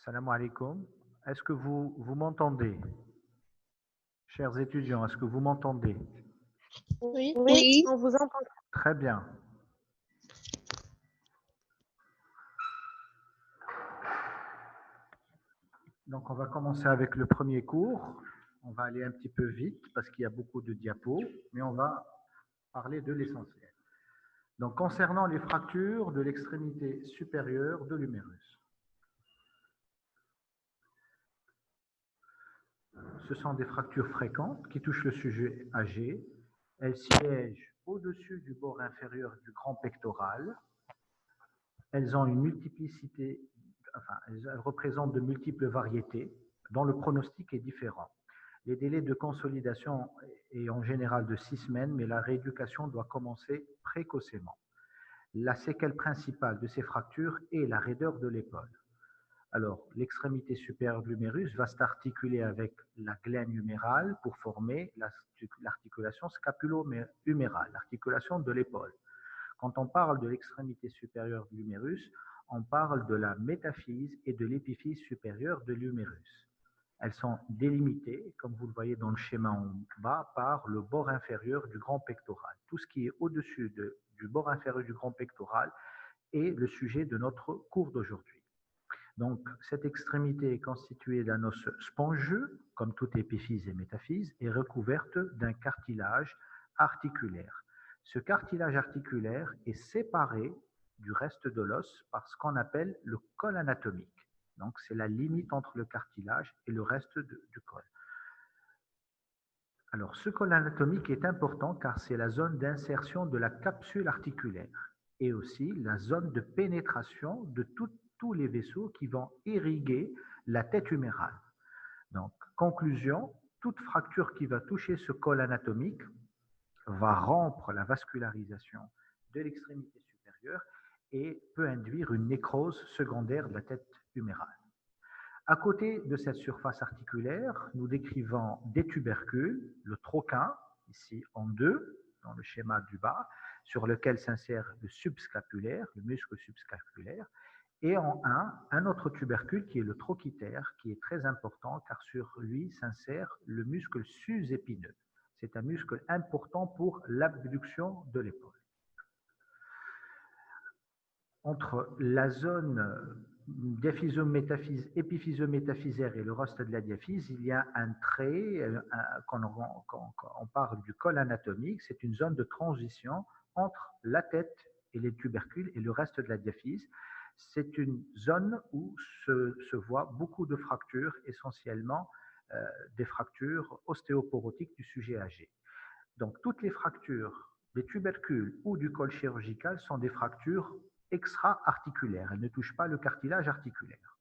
Salam alaikum. Est-ce que vous m'entendez? Chers étudiants, est-ce que vous m'entendez? Oui, Oui, on vous entend. Très bien. Donc, on va commencer avec le premier cours. On va aller un petit peu vite parce qu'il y a beaucoup de diapos, mais on va parler de l'essentiel. Donc, concernant les fractures de l'extrémité supérieure de l'humérus. Ce sont des fractures fréquentes qui touchent le sujet âgé. Elles siègent au-dessus du bord inférieur du grand pectoral. Elles ont une multiplicité, elles représentent de multiples variétés dont le pronostic est différent. Les délais de consolidation est en général de 6 semaines, mais la rééducation doit commencer précocement. La séquelle principale de ces fractures est la raideur de l'épaule. Alors, l'extrémité supérieure de l'humérus va s'articuler avec la glène humérale pour former l'articulation scapulo-humérale, l'articulation de l'épaule. Quand on parle de l'extrémité supérieure de l'humérus, on parle de la métaphyse et de l'épiphyse supérieure de l'humérus. Elles sont délimitées, comme vous le voyez dans le schéma en bas, par le bord inférieur du grand pectoral. Tout ce qui est au-dessus du bord inférieur du grand pectoral est le sujet de notre cours d'aujourd'hui. Donc, cette extrémité est constituée d'un os spongieux, comme toute épiphyse et métaphyse, et recouverte d'un cartilage articulaire. Ce cartilage articulaire est séparé du reste de l'os par ce qu'on appelle le col anatomique. Donc, c'est la limite entre le cartilage et le reste du col. Alors, ce col anatomique est important car c'est la zone d'insertion de la capsule articulaire et aussi la zone de pénétration de tous les vaisseaux qui vont irriguer la tête humérale. Donc, conclusion, toute fracture qui va toucher ce col anatomique va rompre la vascularisation de l'extrémité supérieure et peut induire une nécrose secondaire de la tête humérale. À côté de cette surface articulaire, nous décrivons des tubercules, le troquin, ici en deux, dans le schéma du bas, sur lequel s'insère le subscapulaire, le muscle subscapulaire, et en un autre tubercule qui est le trochitaire, qui est très important car sur lui s'insère le muscle sus-épineux. C'est un muscle important pour l'abduction de l'épaule. Entre la zone épiphysométaphysaire et le reste de la diaphyse, il y a un trait, quand on parle du col anatomique, c'est une zone de transition entre la tête et les tubercules et le reste de la diaphyse. C'est une zone où se voient beaucoup de fractures, essentiellement des fractures ostéoporotiques du sujet âgé. Donc, toutes les fractures des tubercules ou du col chirurgical sont des fractures extra-articulaires. Elles ne touchent pas le cartilage articulaire.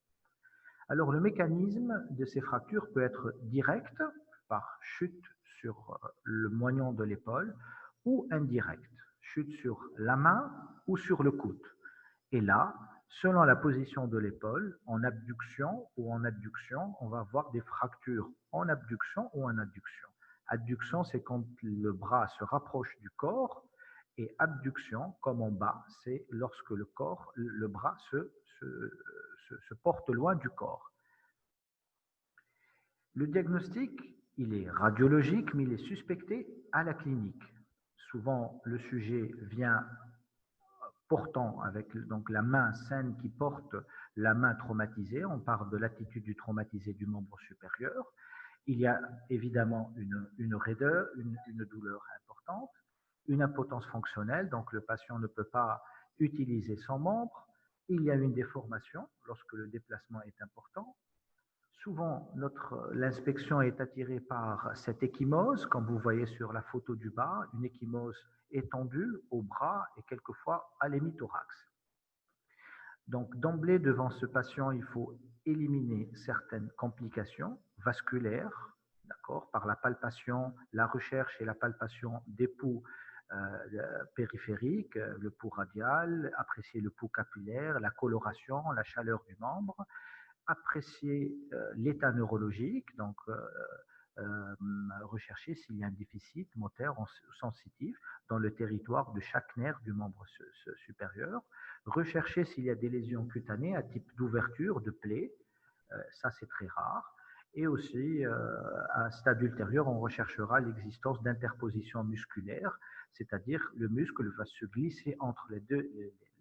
Alors, le mécanisme de ces fractures peut être direct, par chute sur le moignon de l'épaule, ou indirect, chute sur la main ou sur le coude. Et là, selon la position de l'épaule, en abduction ou en adduction, on va avoir des fractures en abduction ou en adduction. Adduction, c'est quand le bras se rapproche du corps, et abduction, comme en bas, c'est lorsque le bras se porte loin du corps. Le diagnostic, il est radiologique, mais il est suspecté à la clinique. Souvent, le sujet vient portant avec donc la main saine qui porte la main traumatisée. On parle de l'attitude du traumatisé du membre supérieur. Il y a évidemment une raideur, une douleur importante, une impotence fonctionnelle, donc le patient ne peut pas utiliser son membre. Il y a une déformation lorsque le déplacement est important. Souvent, l'inspection est attirée par cette ecchymose, comme vous voyez sur la photo du bas, une ecchymose étendue au bras et quelquefois à l'hémithorax. Donc, d'emblée, devant ce patient, il faut éliminer certaines complications vasculaires, d'accord, par la palpation, la recherche et la palpation des pouls périphériques, le pouls radial, apprécier le pouls capillaire, la coloration, la chaleur du membre, apprécier l'état neurologique, donc rechercher s'il y a un déficit moteur ou sensitif dans le territoire de chaque nerf du membre supérieur, rechercher s'il y a des lésions cutanées à type d'ouverture, de plaie, Ça, c'est très rare. Et aussi, à un stade ultérieur, on recherchera l'existence d'interpositions musculaires, c'est-à-dire le muscle va se glisser entre les deux,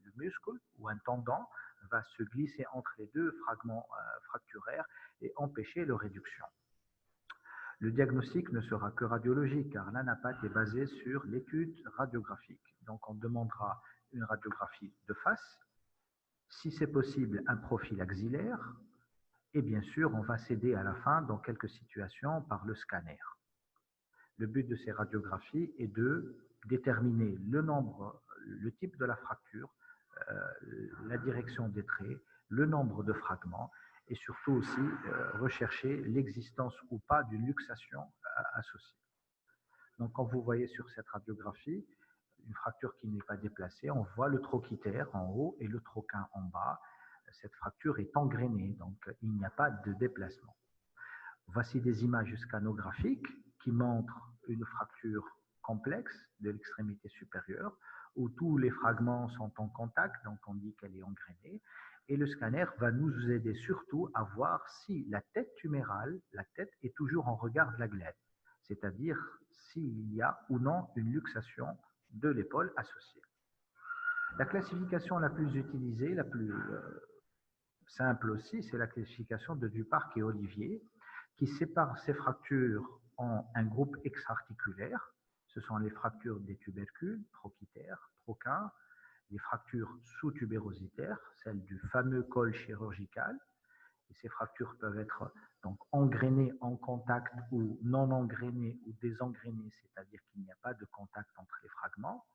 le muscle ou un tendon va se glisser entre les deux fragments fracturaires et empêcher leur réduction. Le diagnostic ne sera que radiologique car l'ANAPAT est basé sur l'étude radiographique. Donc on demandera une radiographie de face, si c'est possible un profil axillaire, et bien sûr on va s'aider à la fin dans quelques situations par le scanner. Le but de ces radiographies est de déterminer le type de la fracture, la direction des traits, le nombre de fragments et surtout aussi rechercher l'existence ou pas d'une luxation associée. Donc, quand vous voyez sur cette radiographie une fracture qui n'est pas déplacée, on voit le trochitaire en haut et le troquin en bas. Cette fracture est engrainée, donc il n'y a pas de déplacement. Voici des images scanographiques qui montrent une fracture complexe de l'extrémité supérieure où tous les fragments sont en contact, donc on dit qu'elle est engrainée. Et le scanner va nous aider surtout à voir si la tête tumérale, la tête est toujours en regard de la glène, c'est-à-dire s'il y a ou non une luxation de l'épaule associée. La classification la plus utilisée, la plus simple aussi, c'est la classification de Duparc et Olivier, qui sépare ces fractures en un groupe extra-articulaire. Ce sont les fractures des tubercules, trochitaires, troquins, les fractures sous-tubérositaires, celles du fameux col chirurgical. Et ces fractures peuvent être donc engrainées en contact ou non engrainées ou désengrainées, c'est-à-dire qu'il n'y a pas de contact entre les fragments.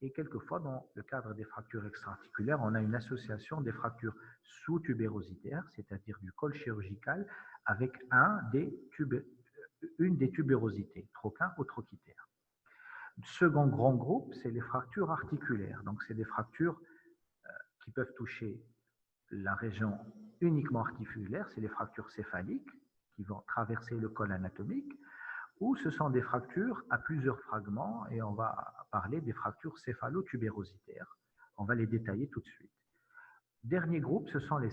Et quelquefois, dans le cadre des fractures extra-articulaires, on a une association des fractures sous-tubérositaires, c'est-à-dire du col chirurgical, avec une des tubérosités, troquin ou trochitaire. Le second grand groupe, c'est les fractures articulaires. Donc, c'est des fractures qui peuvent toucher la région uniquement articulaire, c'est les fractures céphaliques qui vont traverser le col anatomique, ou ce sont des fractures à plusieurs fragments, et on va parler des fractures céphalotubérositaires. On va les détailler tout de suite. Dernier groupe, ce sont les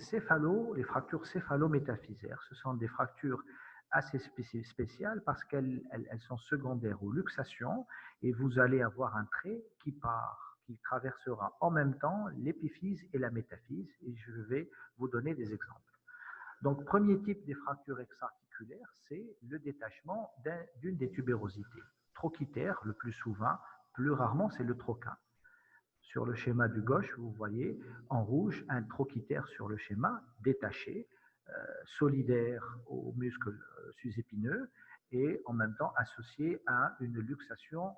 fractures céphalométaphysaires. Ce sont des fractures assez spéciales parce qu'elles sont secondaires aux luxations, et vous allez avoir un trait qui traversera en même temps l'épiphyse et la métaphyse, et je vais vous donner des exemples. Donc, premier type des fractures extra-articulaires, c'est le détachement d'une des tubérosités. Trochitaire, le plus souvent, plus rarement, c'est le troquin. Sur le schéma du gauche, vous voyez en rouge un trochitaire sur le schéma, détaché, solidaire au muscle sus-épineux et en même temps associé à une luxation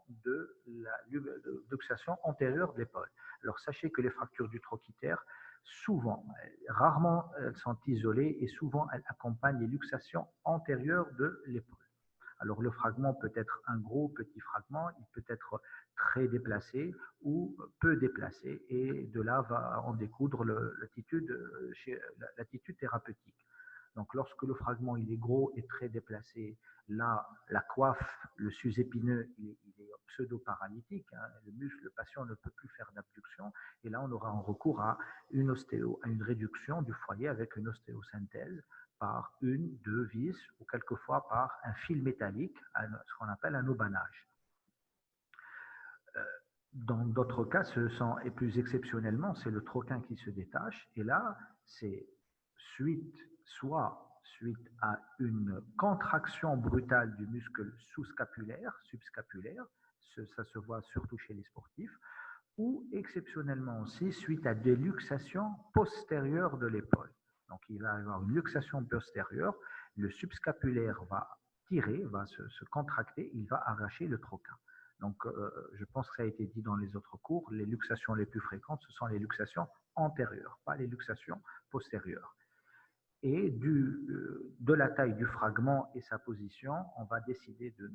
luxation antérieure de l'épaule. Alors, sachez que les fractures du trochitaire, souvent, rarement elles sont isolées et souvent elles accompagnent les luxations antérieures de l'épaule. Alors le fragment peut être un gros petit fragment, il peut être très déplacé ou peu déplacé et de là va en découdre l'attitude thérapeutique. Donc lorsque le fragment il est gros et très déplacé, là la coiffe, le sus-épineux, il est pseudo-paralytique, hein, le patient ne peut plus faire d'abduction et là on aura en recours à une réduction du foyer avec une ostéosynthèse par une, deux vis ou quelquefois par un fil métallique, ce qu'on appelle un aubanage. Dans d'autres cas, et plus exceptionnellement, c'est le troquin qui se détache et là, c'est soit suite à une contraction brutale du muscle sous-scapulaire, subscapulaire, ça se voit surtout chez les sportifs, ou exceptionnellement aussi suite à des luxations postérieures de l'épaule. Donc il va y avoir une luxation postérieure, le subscapulaire va tirer, va se contracter, il va arracher le troquin. Donc je pense que ça a été dit dans les autres cours, les luxations les plus fréquentes, ce sont les luxations antérieures, pas les luxations postérieures. Et de la taille du fragment et sa position, on va décider de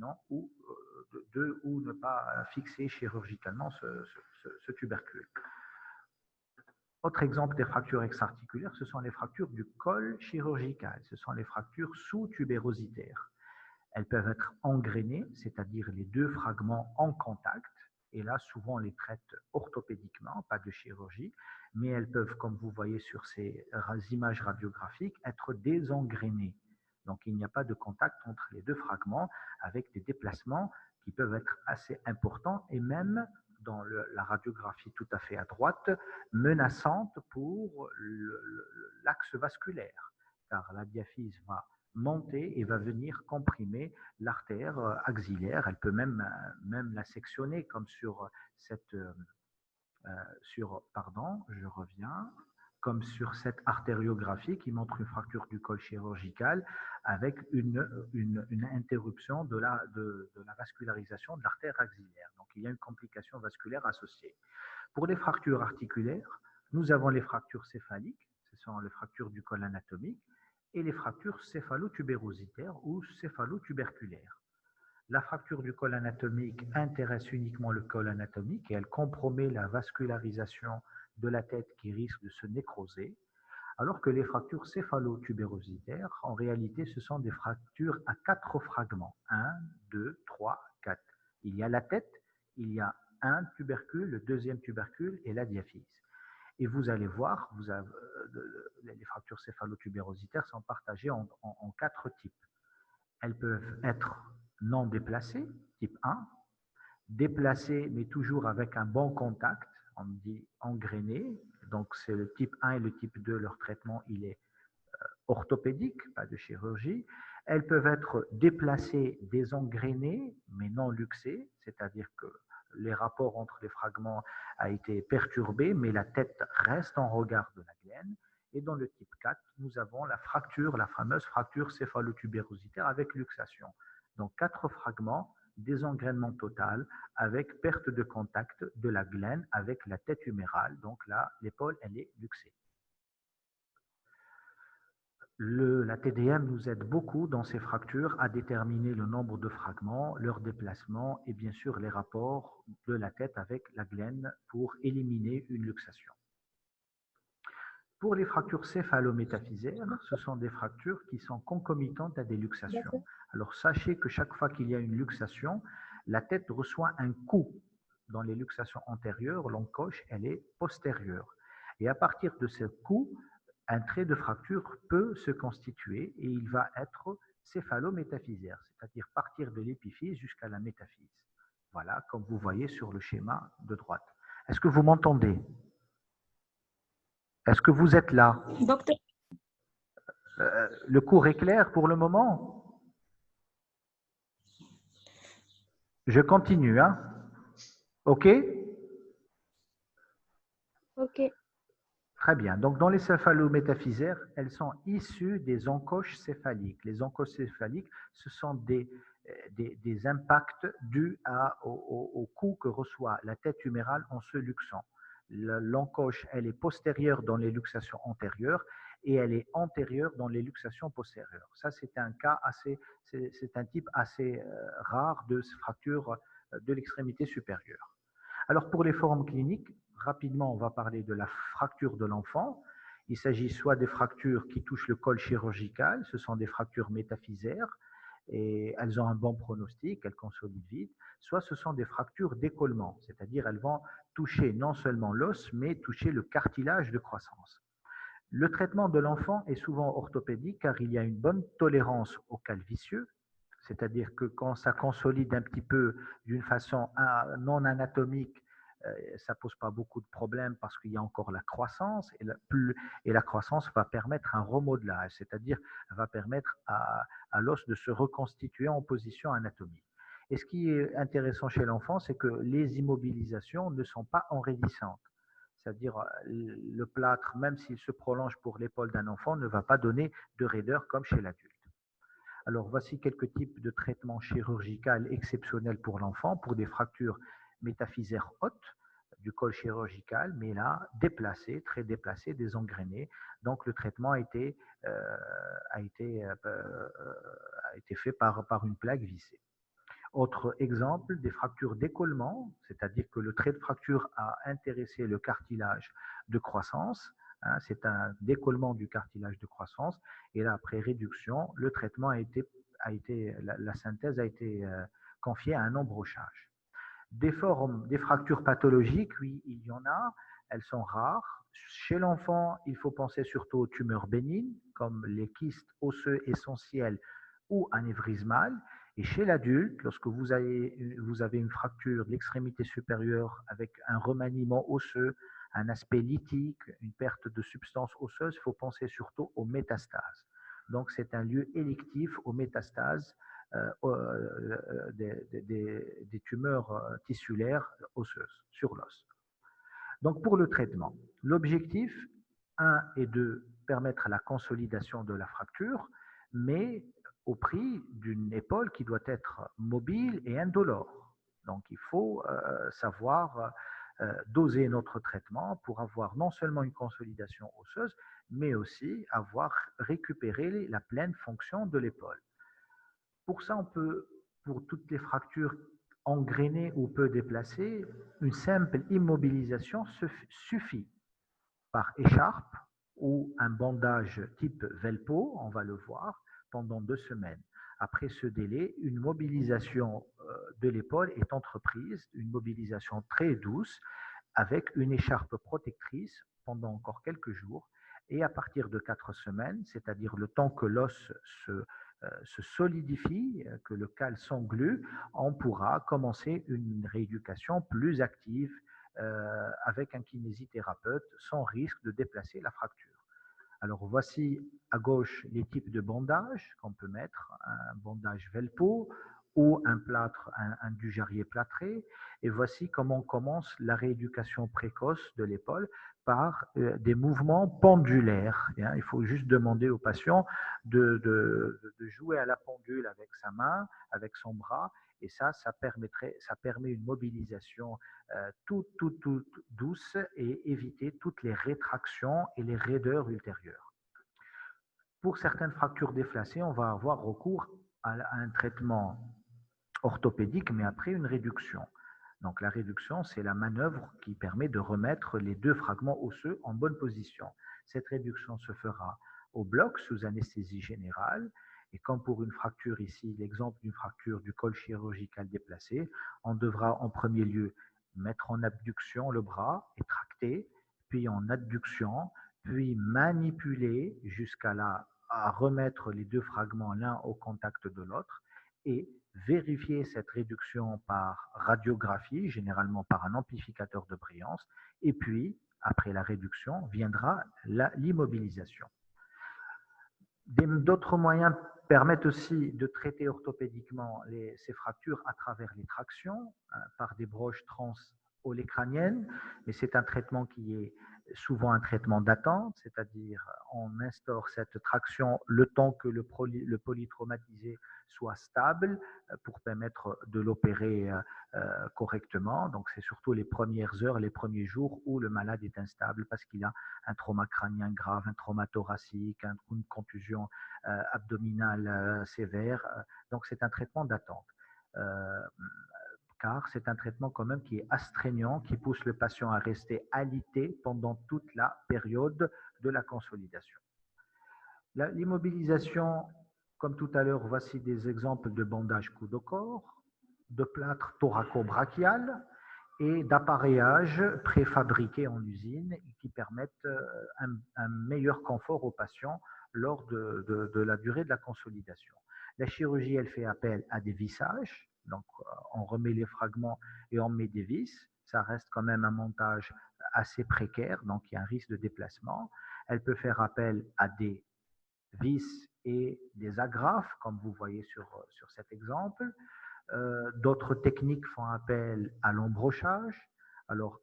ne pas fixer chirurgicalement ce tubercule. Autre exemple des fractures extra-articulaires, ce sont les fractures du col chirurgical, ce sont les fractures sous-tubérositaires. Elles peuvent être engrainées, c'est-à-dire les deux fragments en contact, et là souvent on les traite orthopédiquement, pas de chirurgie, mais elles peuvent, comme vous voyez sur ces images radiographiques, être désengrenées. Donc, il n'y a pas de contact entre les deux fragments avec des déplacements qui peuvent être assez importants et même dans la radiographie tout à fait à droite, menaçante pour l'axe vasculaire, car la diaphyse va monter et va venir comprimer l'artère axillaire. Elle peut même la sectionner, comme sur cette comme sur cette artériographie qui montre une fracture du col chirurgical avec une interruption de la vascularisation de l'artère axillaire. Donc, il y a une complication vasculaire associée. Pour les fractures articulaires, nous avons les fractures céphaliques, ce sont les fractures du col anatomique, et les fractures céphalotubérositaires ou céphalotuberculaires. La fracture du col anatomique intéresse uniquement le col anatomique et elle compromet la vascularisation de la tête qui risque de se nécroser, alors que les fractures céphalotubérositaires, en réalité, ce sont des fractures à 4 fragments. 1, 2, 3, 4. Il y a la tête, il y a un tubercule, le deuxième tubercule et la diaphyse. Et vous allez voir, les fractures céphalotubérositaires sont partagées en 4 types. Elles peuvent être non déplacées, type 1, déplacées mais toujours avec un bon contact, on dit engrainé, donc c'est le type 1 et le type 2, leur traitement il est orthopédique, pas de chirurgie. Elles peuvent être déplacées, désengrainées, mais non luxées, c'est-à-dire que les rapports entre les fragments a été perturbé, mais la tête reste en regard de la glène. Et dans le type 4, nous avons la fracture, la fameuse fracture céphalotubérositaire avec luxation. Donc 4 fragments, désengrainement total avec perte de contact de la glène avec la tête humérale. Donc là, l'épaule, elle est luxée. La TDM nous aide beaucoup dans ces fractures à déterminer le nombre de fragments, leur déplacement et bien sûr les rapports de la tête avec la glène pour éliminer une luxation. Pour les fractures céphalométaphysaires, ce sont des fractures qui sont concomitantes à des luxations. Alors sachez que chaque fois qu'il y a une luxation, la tête reçoit un coup. Dans les luxations antérieures, l'encoche, elle est postérieure. Et à partir de ce coup, un trait de fracture peut se constituer et il va être céphalométaphysaire, c'est-à-dire partir de l'épiphyse jusqu'à la métaphyse. Voilà, comme vous voyez sur le schéma de droite. Est-ce que vous m'entendez? Est-ce que vous êtes là? Docteur. Le cours est clair pour le moment? Je continue, hein? OK? Ok. Très bien. Donc, dans les céphalométaphysaires, elles sont issues des encoches céphaliques. Les encoches céphaliques, ce sont des impacts dus au coup que reçoit la tête humérale en se luxant. L'encoche, elle est postérieure dans les luxations antérieures et elle est antérieure dans les luxations postérieures. Ça, c'est un cas c'est un type assez rare de fracture de l'extrémité supérieure. Alors, pour les formes cliniques, rapidement, on va parler de la fracture de l'enfant. Il s'agit soit des fractures qui touchent le col chirurgical, ce sont des fractures métaphysaires, et elles ont un bon pronostic, elles consolident vite, soit ce sont des fractures d'écollement, c'est-à-dire elles vont toucher non seulement l'os, mais toucher le cartilage de croissance. Le traitement de l'enfant est souvent orthopédique car il y a une bonne tolérance au calvicieux, c'est-à-dire que quand ça consolide un petit peu d'une façon non anatomique, ça ne pose pas beaucoup de problèmes parce qu'il y a encore la croissance et la croissance va permettre un remodelage, c'est-à-dire va permettre à l'os de se reconstituer en position anatomique. Et ce qui est intéressant chez l'enfant, c'est que les immobilisations ne sont pas enraidisantes. C'est-à-dire le plâtre, même s'il se prolonge pour l'épaule d'un enfant, ne va pas donner de raideur comme chez l'adulte. Alors, voici quelques types de traitements chirurgicaux exceptionnels pour l'enfant, pour des fractures métaphysaires hautes du col chirurgical, mais là, déplacées, très déplacées, désengrainées. Donc, le traitement a été fait par une plaque vissée. Autre exemple, des fractures d'écollement, c'est-à-dire que le trait de fracture a intéressé le cartilage de croissance. C'est un décollement du cartilage de croissance. Et là, après réduction, le traitement la synthèse a été confiée à un embrochage. Des fractures pathologiques, oui, il y en a. elles sont rares. Chez l'enfant, il faut penser surtout aux tumeurs bénignes, comme les kystes osseux essentiels ou anévrismales. Et chez l'adulte, lorsque vous avez une fracture de l'extrémité supérieure avec un remaniement osseux, un aspect lithique, une perte de substance osseuse, il faut penser surtout aux métastases. Donc, c'est un lieu électif aux métastases des tumeurs tissulaires osseuses sur l'os. Donc, pour le traitement, l'objectif 1 et 2, permettre la consolidation de la fracture, mais au prix d'une épaule qui doit être mobile et indolore. Donc, il faut savoir doser notre traitement pour avoir non seulement une consolidation osseuse, mais aussi avoir récupéré la pleine fonction de l'épaule. Pour ça, on peut, pour toutes les fractures engrenées ou peu déplacées, une simple immobilisation suffit par écharpe ou un bandage type Velpo, on va le voir, pendant 2 semaines. Après ce délai, une mobilisation de l'épaule est entreprise, une mobilisation très douce, avec une écharpe protectrice pendant encore quelques jours. Et à partir de 4 semaines, c'est-à-dire le temps que l'os se solidifie, que le cal s'englue, on pourra commencer une rééducation plus active avec un kinésithérapeute sans risque de déplacer la fracture. Alors voici à gauche les types de bandages qu'on peut mettre, un bandage Velpo ou un plâtre, un Dujarrier plâtré. Et voici comment on commence la rééducation précoce de l'épaule par des mouvements pendulaires. Il faut juste demander au patient de jouer à la pendule avec sa main, avec son bras, et ça permet une mobilisation toute douce et éviter toutes les rétractions et les raideurs ultérieures. Pour certaines fractures déplacées, on va avoir recours à un traitement orthopédique, mais après une réduction. Donc la réduction, c'est la manœuvre qui permet de remettre les 2 fragments osseux en bonne position. Cette réduction se fera au bloc sous anesthésie générale. Et comme pour une fracture ici, l'exemple d'une fracture du col chirurgical déplacé, on devra en premier lieu mettre en abduction le bras et tracter, puis en adduction, puis manipuler jusqu'à là à remettre les 2 fragments l'un au contact de l'autre et vérifier cette réduction par radiographie, généralement par un amplificateur de brillance, et puis, après la réduction, viendra l'immobilisation. D'autres moyens permettent aussi de traiter orthopédiquement ces fractures à travers les tractions, par des broches transolécrâniennes, mais c'est un traitement qui est souvent un traitement d'attente, c'est-à-dire on instaure cette traction le temps que le polytraumatisé soit stable pour permettre de l'opérer correctement. Donc c'est surtout les premières heures, les premiers jours où le malade est instable parce qu'il a un trauma crânien grave, un trauma thoracique, une contusion abdominale sévère. Donc c'est un traitement d'attente. Car c'est un traitement quand même qui est astreignant, qui pousse le patient à rester alité pendant toute la période de la consolidation. L'immobilisation, comme tout à l'heure, voici des exemples de bandage coude au corps, de plâtre thoraco-brachial et d'appareillages préfabriqués en usine qui permettent un meilleur confort au patient lors de la durée de la consolidation. La chirurgie, elle fait appel à des vissages, donc on remet les fragments et on met des vis. Ça reste quand même un montage assez précaire, donc il y a un risque de déplacement. Elle peut faire appel à des vis et des agrafes, comme vous voyez sur cet exemple. D'autres techniques font appel à l'embrochage. Alors,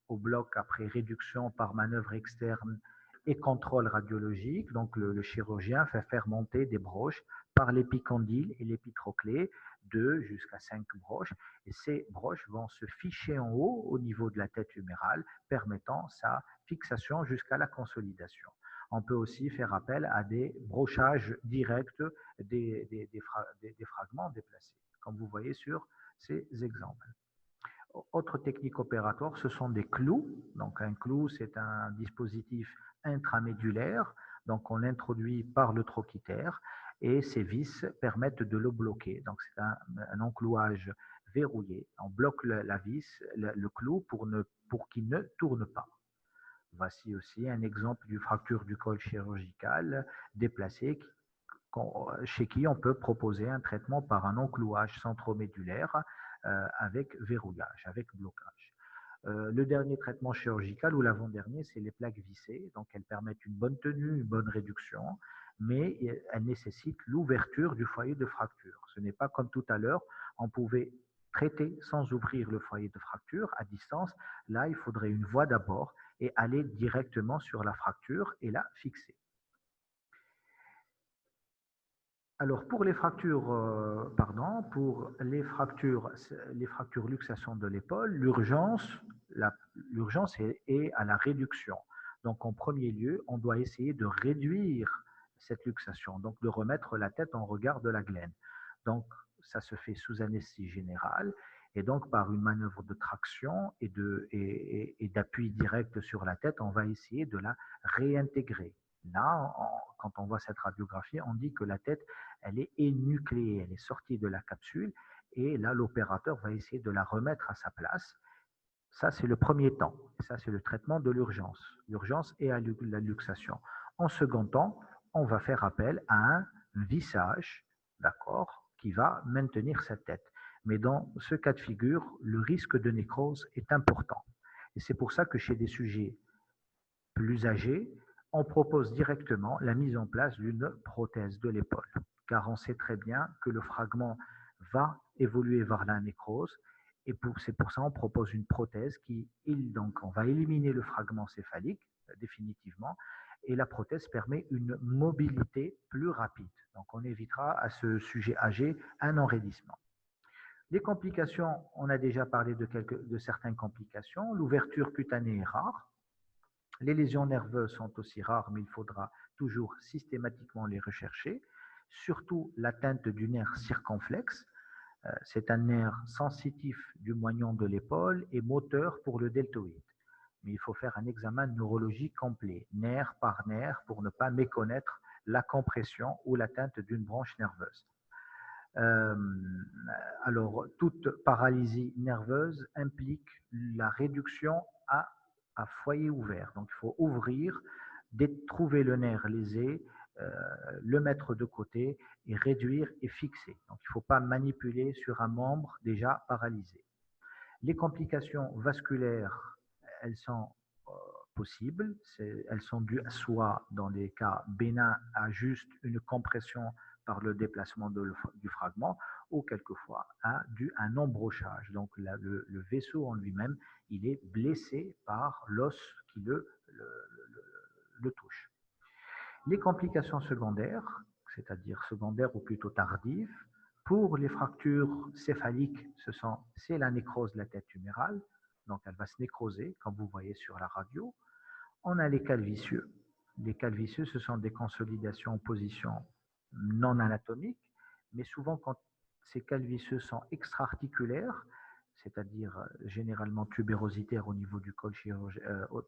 au bloc, après réduction par manœuvre externe et contrôle radiologique, donc le chirurgien fait faire monter des broches par l'épicondyle et l'épitroclé, 2 jusqu'à 5 broches. Et ces broches vont se ficher en haut au niveau de la tête humérale, permettant sa fixation jusqu'à la consolidation. On peut aussi faire appel à des brochages directs des fragments déplacés, comme vous voyez sur ces exemples. Autre technique opératoire, ce sont des clous. Donc un clou, c'est un dispositif intramédulaire, donc on l'introduit par le trochitaire et ces vis permettent de le bloquer. Donc c'est un enclouage verrouillé. On bloque la vis, le clou pour qu'il ne tourne pas. Voici aussi un exemple d'une fracture du col chirurgical déplacée chez qui on peut proposer un traitement par un enclouage centromédulaire avec verrouillage, avec blocage. Le dernier traitement chirurgical ou l'avant-dernier, c'est les plaques vissées. Donc, elles permettent une bonne tenue, une bonne réduction, mais elles nécessitent l'ouverture du foyer de fracture. Ce n'est pas comme tout à l'heure, on pouvait traiter sans ouvrir le foyer de fracture à distance. Là, il faudrait une voie d'abord et aller directement sur la fracture et la fixer. Alors, pour les fractures, pour les fractures luxation de l'épaule, l'urgence est à la réduction. Donc, en premier lieu, on doit essayer de réduire cette luxation, donc de remettre la tête en regard de la glène. Donc, ça se fait sous anesthésie générale et donc par une manœuvre de traction et d'appui direct sur la tête, on va essayer de la réintégrer. Là, quand on voit cette radiographie, on dit que la tête, elle est énucléée, elle est sortie de la capsule, et là, l'opérateur va essayer de la remettre à sa place. Ça, c'est le premier temps. Ça, c'est le traitement de l'urgence. L'urgence et à la luxation. En second temps, on va faire appel à un vissage, d'accord, qui va maintenir cette tête. Mais dans ce cas de figure, le risque de nécrose est important. Et c'est pour ça que chez des sujets plus âgés, on propose directement la mise en place d'une prothèse de l'épaule, car on sait très bien que le fragment va évoluer vers la nécrose, et c'est pour ça qu'on propose une prothèse donc on va éliminer le fragment céphalique définitivement, et la prothèse permet une mobilité plus rapide. Donc on évitera à ce sujet âgé un enraidissement. Les complications, on a déjà parlé de certaines complications. L'ouverture cutanée est rare. Les lésions nerveuses sont aussi rares, mais il faudra toujours systématiquement les rechercher. Surtout l'atteinte du nerf circonflexe. C'est un nerf sensitif du moignon de l'épaule et moteur pour le deltoïde. Mais il faut faire un examen neurologique complet, nerf par nerf, pour ne pas méconnaître la compression ou l'atteinte d'une branche nerveuse. Alors, toute paralysie nerveuse implique la réduction à foyer ouvert. Donc, il faut ouvrir, trouver le nerf lésé, le mettre de côté et réduire et fixer. Donc, il ne faut pas manipuler sur un membre déjà paralysé. Les complications vasculaires, elles sont possibles. Elles sont dues soit dans les cas bénins à juste une compression par le déplacement du fragment, ou quelquefois dû à un embrochage. Donc le vaisseau en lui-même, il est blessé par l'os qui le touche. Les complications secondaires, c'est-à-dire secondaires ou plutôt tardives, pour les fractures céphaliques, c'est la nécrose de la tête humérale, donc elle va se nécroser, comme vous voyez sur la radio. On a les calvicieux. Les calvicieux, ce sont des consolidations en position non anatomique, mais souvent quand ces calvicieux sont extra-articulaires, c'est-à-dire généralement tubérositaires au niveau du col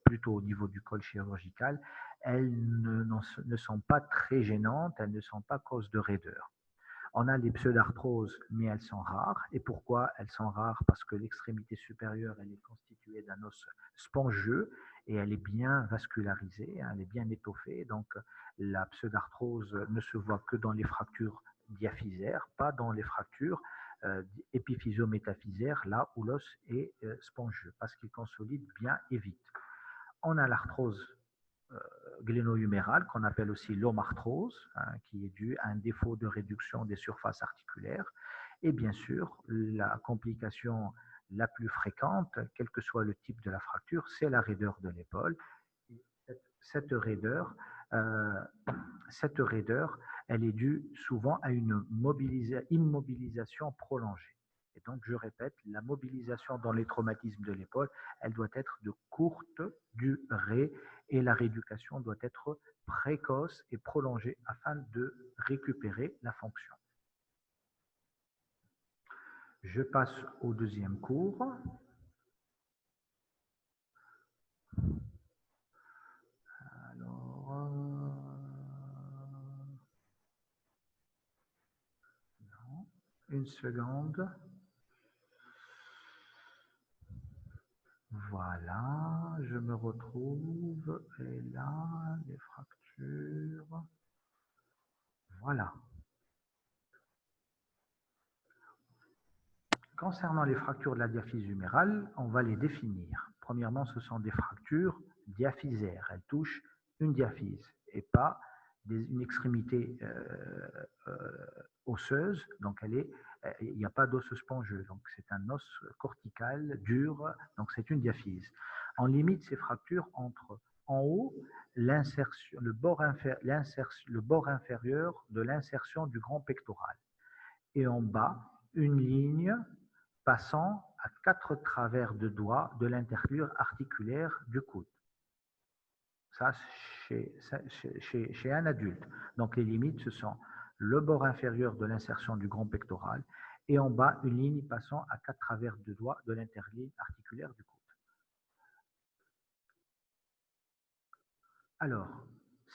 plutôt au niveau du col chirurgical, elles ne sont pas très gênantes, elles ne sont pas cause de raideur. On a les pseudarthroses, mais elles sont rares. Et pourquoi elles sont rares? Parce que l'extrémité supérieure, elle est constituée d'un os spongieux et elle est bien vascularisée, elle est bien étoffée. Donc, la pseudarthrose ne se voit que dans les fractures diaphysaires, pas dans les fractures épiphyso-métaphysaires, là où l'os est spongieux, parce qu'il consolide bien et vite. On a l'arthrose gléno-humérale, qu'on appelle aussi l'omarthrose, qui est due à un défaut de réduction des surfaces articulaires. Et bien sûr, la complication la plus fréquente, quel que soit le type de la fracture, c'est la raideur de l'épaule. Cette raideur, elle est due souvent à une immobilisation prolongée. Et donc, je répète, la mobilisation dans les traumatismes de l'épaule, elle doit être de courte durée et la rééducation doit être précoce et prolongée afin de récupérer la fonction. Je passe au deuxième cours. Alors, non, une seconde. Voilà, je me retrouve. Et là, les fractures. Voilà. Concernant les fractures de la diaphyse humérale, on va les définir. Premièrement, ce sont des fractures diaphysaires. Elles touchent une diaphyse et pas une extrémité osseuse. Donc, il n'y a pas d'os spongieux. Donc, c'est un os cortical, dur. Donc, c'est une diaphyse. On limite ces fractures entre, en haut, le bord inférieur de l'insertion du grand pectoral. Et en bas, une ligne passant à 4 travers de doigts de l'intercure articulaire du coude. Ça, chez un adulte. Donc, les limites, ce sont le bord inférieur de l'insertion du grand pectoral et en bas, une ligne passant à 4 travers de doigts de l'interligne articulaire du coude. Alors,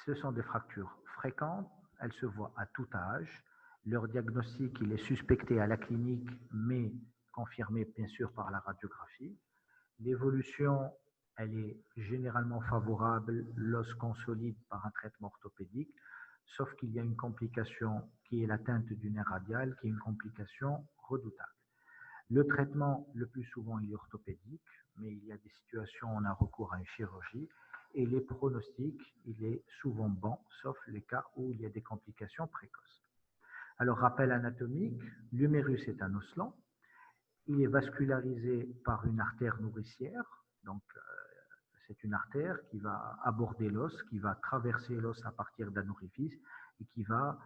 ce sont des fractures fréquentes. Elles se voient à tout âge. Leur diagnostic, il est suspecté à la clinique, mais confirmé bien sûr par la radiographie. L'évolution, elle est généralement favorable lorsqu'on consolide par un traitement orthopédique, sauf qu'il y a une complication qui est l'atteinte du nerf radial, qui est une complication redoutable. Le traitement, le plus souvent, il est orthopédique, mais il y a des situations où on a recours à une chirurgie, et les pronostics, il est souvent bon, sauf les cas où il y a des complications précoces. Alors, rappel anatomique, l'humérus est un os lent. Il est vascularisé par une artère nourricière, donc c'est une artère qui va aborder l'os, qui va traverser l'os à partir d'un orifice et qui va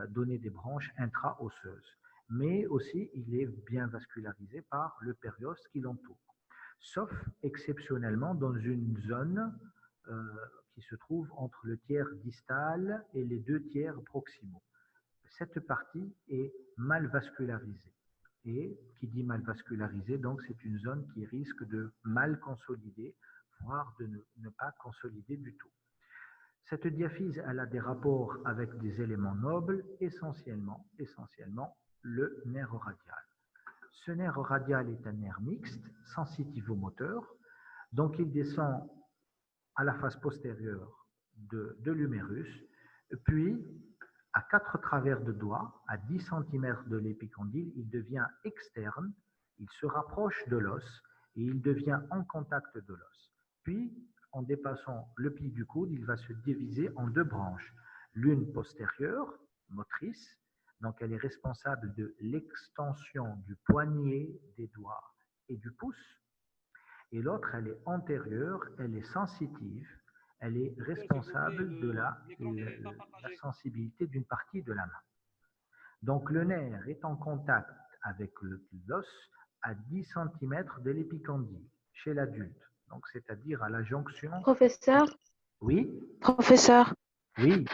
donner des branches intra-osseuses. Mais aussi, il est bien vascularisé par le périos qui l'entoure, sauf exceptionnellement dans une zone qui se trouve entre le tiers distal et les 2 tiers proximaux. Cette partie est mal vascularisée. Et qui dit mal vascularisée, donc c'est une zone qui risque de mal consolider, voire de ne pas consolider du tout. Cette diaphyse, elle a des rapports avec des éléments nobles, essentiellement le nerf radial. Ce nerf radial est un nerf mixte, sensitivomoteur, donc il descend à la face postérieure de l'humérus, puis à 4 travers de doigts, à 10 cm de l'épicondyle, il devient externe, il se rapproche de l'os et il devient en contact de l'os. Puis, en dépassant le pli du coude, il va se diviser en 2 branches. L'une postérieure, motrice, donc elle est responsable de l'extension du poignet, des doigts et du pouce. Et l'autre, elle est antérieure, elle est sensitive, elle est responsable de la sensibilité d'une partie de la main. Donc le nerf est en contact avec l'os à 10 cm de l'épicondyle chez l'adulte. Donc c'est-à-dire à la jonction. Professeur, Oui, professeur, oui.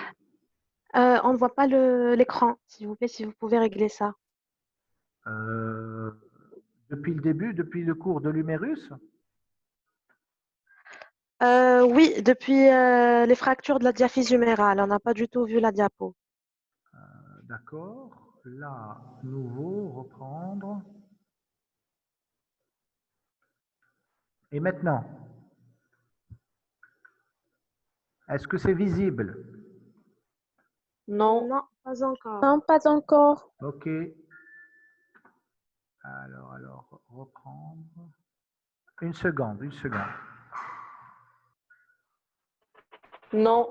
on ne voit pas l'écran, s'il vous plaît, si vous pouvez régler ça. Depuis le début, depuis le cours de l'humérus? Oui, depuis les fractures de la diaphyse humérale, on n'a pas du tout vu la diapo. D'accord. Là, nouveau, reprendre. Et maintenant, est-ce que c'est visible? Non, pas encore. Non, pas encore. Ok. Alors, reprendre. Une seconde. Non.